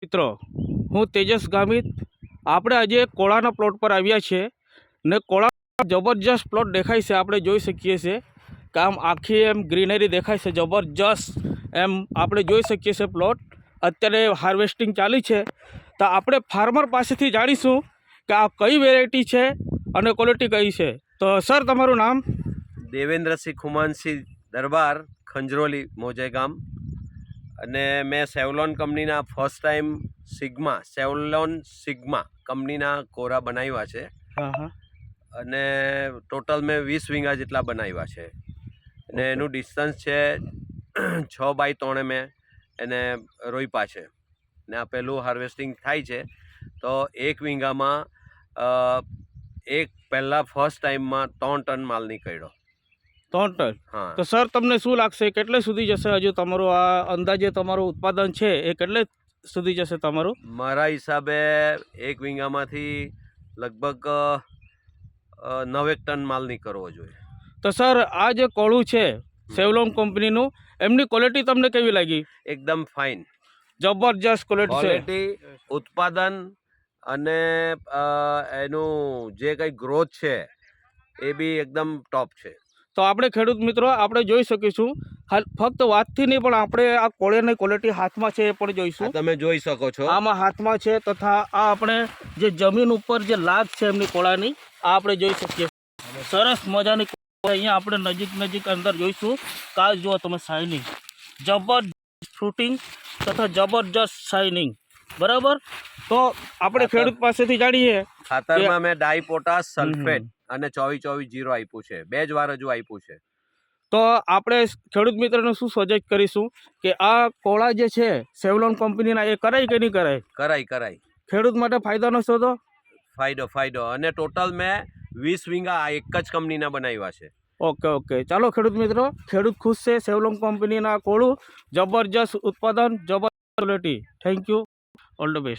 મિત્રો હું તેજસ ગામિત આપણે આજે કોળાના પ્લોટ પર આવ્યા છીએ ને કોળા જબરજસ્ત પ્લોટ દેખાય છે। આપણે જોઈ શકીએ છીએ કે આમ આખી એમ ગ્રીનરી દેખાય છે જબરજસ્ત એમ આપણે જોઈ શકીએ છીએ પ્લોટ અત્યારે હાર્વેસ્ટિંગ ચાલી છે। તો આપણે ફાર્મર પાસેથી જાણીશું કે આ કઈ વેરાયટી છે અને ક્વોલિટી કઈ છે। તો સર તમારું નામ? દેવેન્દ્રસિંહ ખુમાનસિંહ દરબાર, ખંજરોલી મોજે ગામ। અને મેં સેવલોન કંપનીના ફર્સ્ટ ટાઈમ સેવલોન સિગ્મા કંપનીના કોરા બનાવ્યા છે। હા હા અને ટોટલ મેં 20 વીંગા જેટલા બનાવ્યા છે। અને એનું ડિસ્ટન્સ છે 6x3 મેં એને રોપ્યા છે। ને આ પહેલું હાર્વેસ્ટિંગ થાય છે તો 1 વીંગામાં પહેલાં ફર્સ્ટ ટાઈમમાં 3 ટન માલ નીકળ્યો। 3 ટન? હા। તો સર તમને શું લાગશે કેટલે સુધી જશે હજુ તમારું આ અંદાજે તમારું ઉત્પાદન છે એ કેટલે સુધી જશે તમારું? મારા હિસાબે 1 વીંગામાંથી લગભગ 9 ટન માલ નીકળવો જોઈએ। તો સર આ જે કોળું છે સેવલોન કંપનીનું એમની ક્વોલિટી તમને કેવી લાગી? એકદમ ફાઇન, જબરજસ્ત ક્વોલિટી છે। ક્વોલિટી, ઉત્પાદન અને એનું જે કંઈ ગ્રોથ છે એ બી એકદમ ટોપ છે। તો આપણે ખેડૂત મિત્રો આપણે જોઈ શકીશું ફક્ત વાતથી નહીં પણ આપણે આ કોળાની ક્વોલિટી હાથમાં છે એ પણ આ જોઈશું। તમે જોઈ શકો છો, આમાં હાથમાં છે તથા આ આપણે જે જમીન ઉપર જે લાગ છે એમની કોળાની આ આપણે જોઈ શકીએ। સરસ મજાની અહીંયા આપણે નજીક અંદર જોઈશું। કાલ જુઓ તમે શાઇનિંગ, જબરજસ્ત ફ્રૂટિંગ તથા જબરજસ્ત શાઇનિંગ, બરાબર। તો આપણે ખેડૂત પાસેથી જાણીએ। ખાતરમાં મેં ડાઈ પોટાશ, સલ્ફેટ અને 24-24-0 આપ્યું છે। 2 જ વાર હજુ આપ્યું છે। તો આપણે ખેડૂત મિત્રોને શું સજેસ્ટ કરીશું કે આ કોળા જે છે સેવલોન કંપનીના એ કરાય કે નહીં કરાય? કરાય। ખેડૂત માટે ફાયદાનો શોધો? ફાયદો અને ટોટલ મેં 20 વીંગા આ એક જ કંપનીના બનાવ્યા છે। ઓકે ચાલો ખેડૂત મિત્રો, ખેડૂત ખુશ છે। સેવલોન કંપનીના કોળું જબરજસ્ત ઉત્પાદન, જબરજસ્ત quality. Thank you, all the best.